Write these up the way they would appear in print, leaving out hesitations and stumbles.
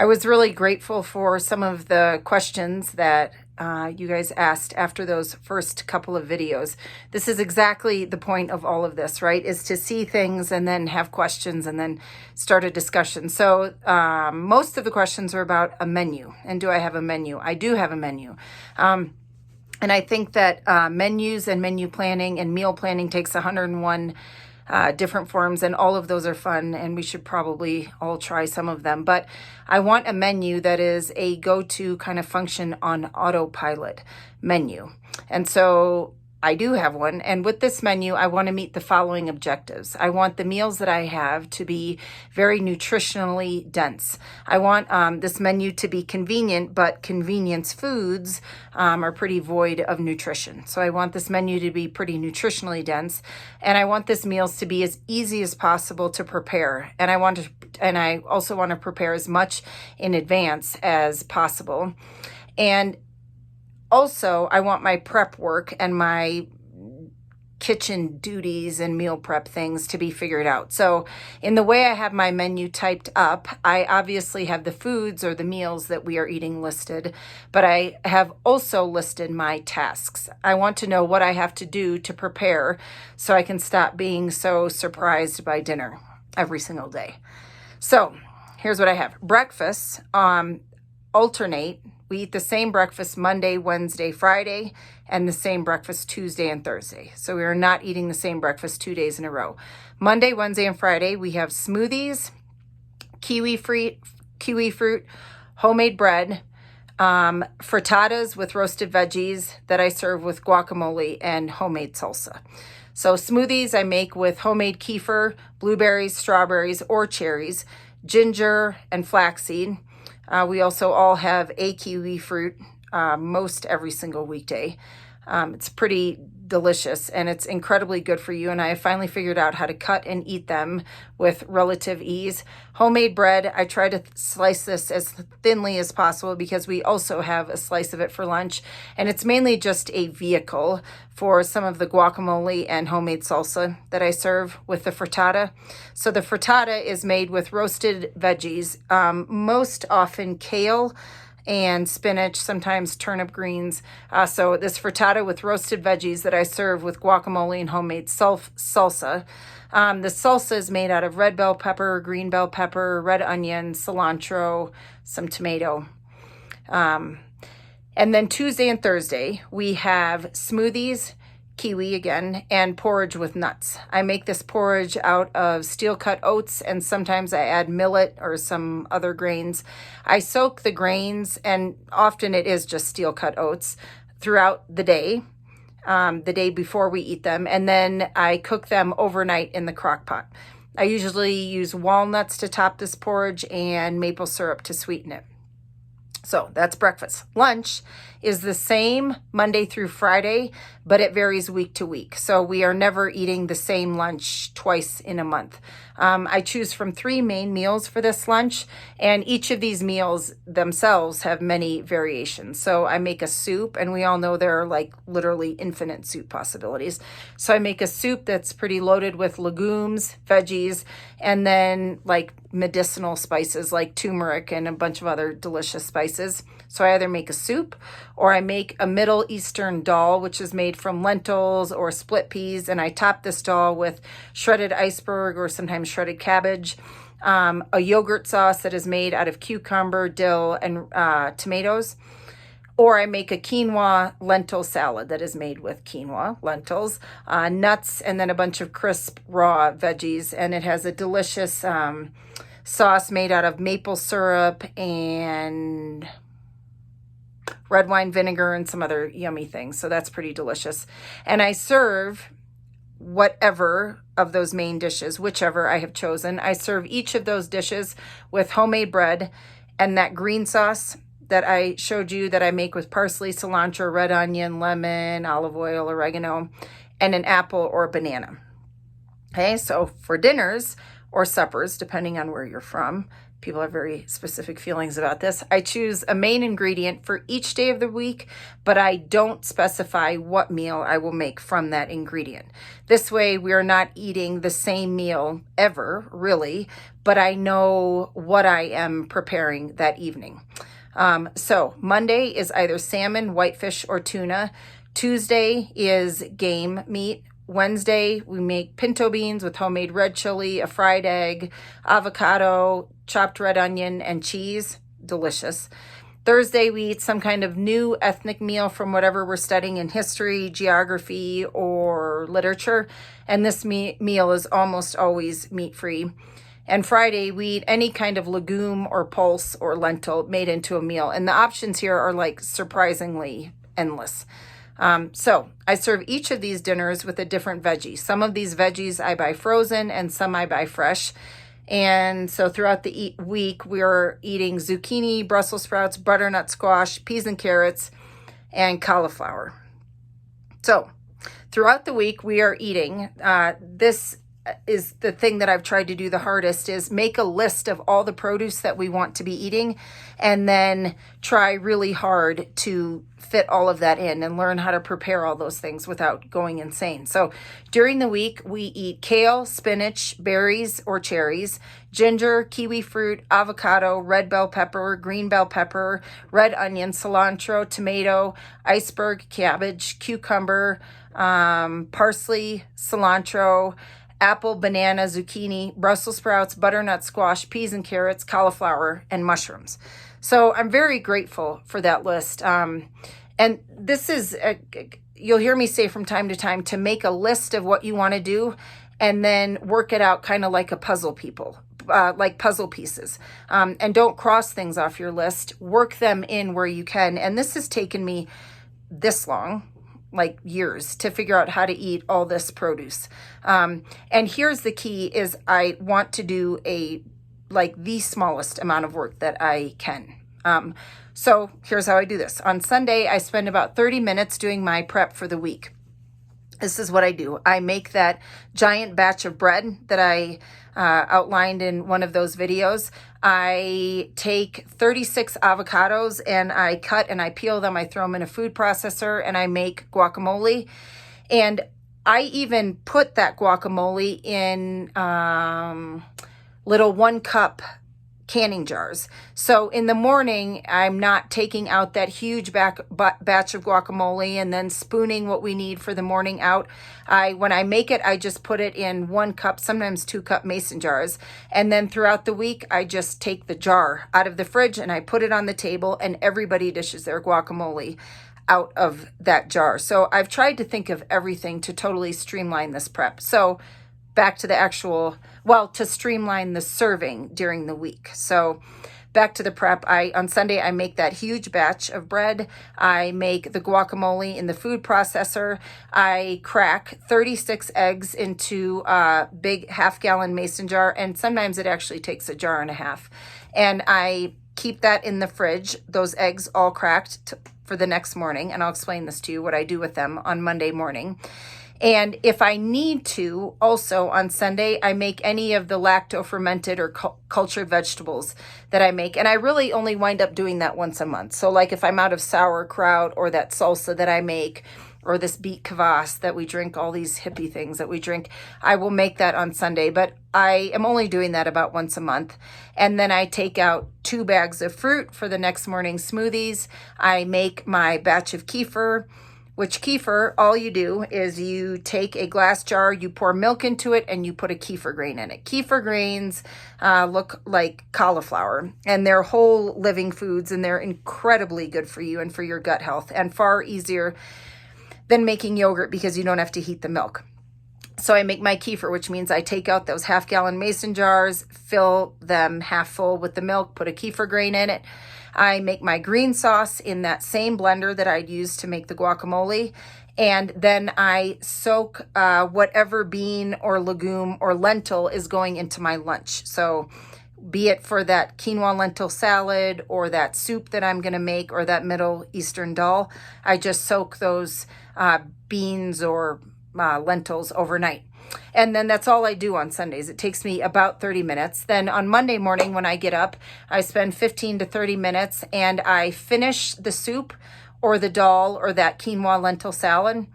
I was really grateful for some of the questions that you guys asked after those first couple of videos. This is exactly the point of all of this, right? Is to see things and then have questions and then start a discussion. So most of the questions are about a menu. And do I have a menu? I do have a menu. And I think that menus and menu planning and meal planning takes 101 different forms, and all of those are fun, and we should probably all try some of them. But I want a menu that is a go-to kind of function on autopilot menu. And so I do have one. And with this menu, I want to meet the following objectives. I want the meals that I have to be very nutritionally dense. I want this menu to be convenient, but convenience foods are pretty void of nutrition. So I want this menu to be pretty nutritionally dense. And I want this meals to be as easy as possible to prepare. And I also want to prepare as much in advance as possible. And also, I want my prep work and my kitchen duties and meal prep things to be figured out. So in the way I have my menu typed up, I obviously have the foods or the meals that we are eating listed, but I have also listed my tasks. I want to know what I have to do to prepare so I can stop being so surprised by dinner every single day. So here's what I have. Breakfasts alternate. We eat the same breakfast Monday, Wednesday, Friday, and the same breakfast Tuesday and Thursday. So we are not eating the same breakfast 2 days in a row. Monday, Wednesday, and Friday, we have smoothies, kiwi fruit, homemade bread, frittatas with roasted veggies that I serve with guacamole and homemade salsa. So smoothies I make with homemade kefir, blueberries, strawberries, or cherries, ginger, and flaxseed. We also all have a kiwi fruit most every single weekday. It's pretty delicious and it's incredibly good for you. And I finally figured out how to cut and eat them with relative ease. Homemade bread, I try to slice this as thinly as possible because we also have a slice of it for lunch. And it's mainly just a vehicle for some of the guacamole and homemade salsa that I serve with the frittata. So the frittata is made with roasted veggies, most often kale and spinach, sometimes turnip greens. So this frittata with roasted veggies that I serve with guacamole and homemade salsa. The salsa is made out of red bell pepper, green bell pepper, red onion, cilantro, some tomato. And then Tuesday and Thursday, we have smoothies, kiwi again, and porridge with nuts. I make this porridge out of steel-cut oats, and sometimes I add millet or some other grains. I soak the grains, and often it is just steel-cut oats, throughout the day before we eat them, and then I cook them overnight in the crock pot. I usually use walnuts to top this porridge and maple syrup to sweeten it. So that's breakfast. Lunch is the same Monday through Friday, but it varies week to week. So we are never eating the same lunch twice in a month. I choose from 3 main meals for this lunch, and each of these meals themselves have many variations. So I make a soup, and we all know there are like literally infinite soup possibilities. So I make a soup that's pretty loaded with legumes, veggies, and then like medicinal spices like turmeric and a bunch of other delicious spices. So I either make a soup or I make a Middle Eastern dal, which is made from lentils or split peas. And I top this dal with shredded iceberg or sometimes shredded cabbage, a yogurt sauce that is made out of cucumber, dill, and tomatoes. Or I make a quinoa lentil salad that is made with quinoa, lentils, nuts, and then a bunch of crisp raw veggies. And it has a delicious sauce made out of maple syrup and red wine vinegar and some other yummy things. So that's pretty delicious. And I serve whatever of those main dishes, whichever I have chosen. I serve each of those dishes with homemade bread and that green sauce that I showed you that I make with parsley, cilantro, red onion, lemon, olive oil, oregano, and an apple or a banana. Okay, so for dinners or suppers, depending on where you're from, People have very specific feelings about this. I choose a main ingredient for each day of the week, but I don't specify what meal I will make from that ingredient. This way, we are not eating the same meal ever, really, but I know what I am preparing that evening. So Monday is either salmon, whitefish, or tuna. Tuesday is game meat. Wednesday, we make pinto beans with homemade red chili, a fried egg, avocado, chopped red onion, and cheese. Delicious. Thursday, we eat some kind of new ethnic meal from whatever we're studying in history, geography, or literature. And this meal is almost always meat-free. And Friday, we eat any kind of legume or pulse or lentil made into a meal. And the options here are like surprisingly endless. So I serve each of these dinners with a different veggie. Some of these veggies I buy frozen and some I buy fresh. And so throughout the week, we're eating zucchini, Brussels sprouts, butternut squash, peas and carrots, and cauliflower. So throughout the week, we are eating. This is the thing that I've tried to do the hardest, is make a list of all the produce that we want to be eating and then try really hard to fit all of that in and learn how to prepare all those things without going insane. So during the week, we eat kale, spinach, berries or cherries, ginger, kiwi fruit, avocado, red bell pepper, green bell pepper, red onion, cilantro, tomato, iceberg, cabbage, cucumber, parsley, cilantro, apple, banana, zucchini, Brussels sprouts, butternut squash, peas and carrots, cauliflower, and mushrooms. So I'm very grateful for that list. And this is, you'll hear me say from time to time, to make a list of what you want to do and then work it out kind of like a puzzle like puzzle pieces. And don't cross things off your list. Work them in where you can. And this has taken me this long, like years, to figure out how to eat all this produce. And here's the key is I want to do the smallest amount of work that I can. So here's how I do this. On Sunday, I spend about 30 minutes doing my prep for the week. This is what I do. I make that giant batch of bread that I outlined in one of those videos. I take 36 avocados and I cut and I peel them. I throw them in a food processor and I make guacamole. And I even put that guacamole in little 1 cup canning jars. So in the morning, I'm not taking out that huge batch of guacamole and then spooning what we need for the morning out. When I make it, I just put it in 1 cup, sometimes 2 cup mason jars. And then throughout the week, I just take the jar out of the fridge and I put it on the table and everybody dishes their guacamole out of that jar. So I've tried to think of everything to totally streamline this prep. So back to the to streamline the serving during the week. So back to the prep, on Sunday, I make that huge batch of bread. I make the guacamole in the food processor. I crack 36 eggs into a big 1/2 gallon mason jar. And sometimes it actually takes a jar and a half. And I keep that in the fridge, those eggs all cracked for the next morning. And I'll explain this to you, what I do with them on Monday morning. And if I need to, also on Sunday, I make any of the lacto-fermented or cultured vegetables that I make. And I really only wind up doing that once a month. So like if I'm out of sauerkraut or that salsa that I make, or this beet kvass that we drink, all these hippie things that we drink, I will make that on Sunday. But I am only doing that about once a month. And then I take out 2 bags of fruit for the next morning's smoothies. I make my batch of kefir, which kefir, all you do is you take a glass jar, you pour milk into it, and you put a kefir grain in it. Kefir grains look like cauliflower, and they're whole living foods, and they're incredibly good for you and for your gut health, and far easier than making yogurt because you don't have to heat the milk. So I make my kefir, which means I take out those 1/2 gallon mason jars, fill them half full with the milk, put a kefir grain in it. I make my green sauce in that same blender that I'd use to make the guacamole. And then I soak whatever bean or legume or lentil is going into my lunch. So be it for that quinoa lentil salad or that soup that I'm going to make or that Middle Eastern dal, I just soak those beans or lentils overnight. And then that's all I do on Sundays. It takes me about 30 minutes. Then on Monday morning when I get up, I spend 15 to 30 minutes and I finish the soup or the dal or that quinoa lentil salad.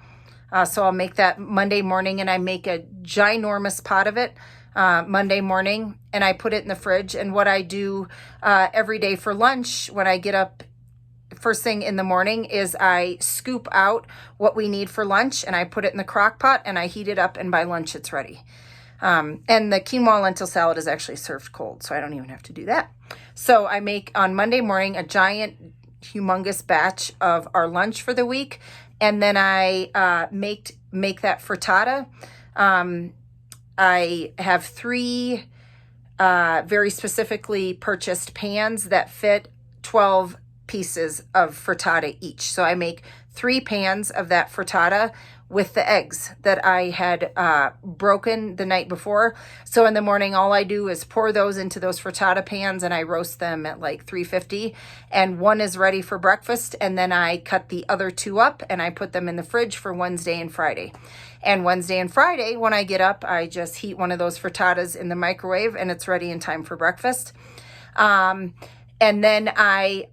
So I'll make that Monday morning, and I make a ginormous pot of it Monday morning, and I put it in the fridge. And what I do every day for lunch when I get up first thing in the morning is I scoop out what we need for lunch and I put it in the crock pot and I heat it up, and by lunch it's ready. And the quinoa lentil salad is actually served cold, so I don't even have to do that. So I make on Monday morning a giant, humongous batch of our lunch for the week, and then I make that frittata. I have 3 very specifically purchased pans that fit 12 pieces of frittata each. So I make 3 pans of that frittata with the eggs that I had broken the night before. So in the morning, all I do is pour those into those frittata pans and I roast them at like 350, and one is ready for breakfast. And then I cut the other 2 up and I put them in the fridge for Wednesday and Friday. And Wednesday and Friday, when I get up, I just heat one of those frittatas in the microwave and it's ready in time for breakfast. And then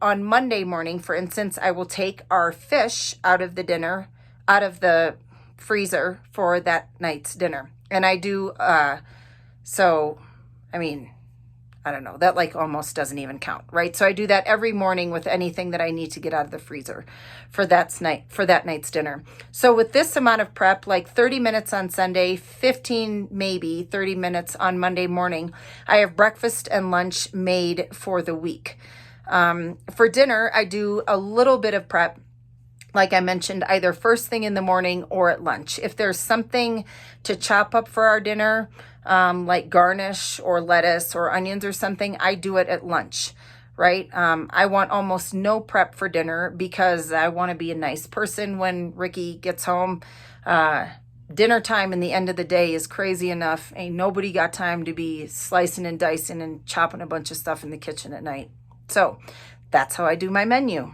on Monday morning, for instance, I will take our fish out of the freezer for that night's dinner. And I do, I don't know, that like almost doesn't even count, right? So I do that every morning with anything that I need to get out of the freezer for that night's dinner. So with this amount of prep, like 30 minutes on Sunday, 15, maybe 30 minutes on Monday morning, I have breakfast and lunch made for the week. For dinner, I do a little bit of prep, like I mentioned, either first thing in the morning or at lunch. If there's something to chop up for our dinner, like garnish or lettuce or onions or something, I do it at lunch, right? I want almost no prep for dinner because I want to be a nice person when Ricky gets home. Dinner time and the end of the day is crazy enough. Ain't nobody got time to be slicing and dicing and chopping a bunch of stuff in the kitchen at night. So that's how I do my menu.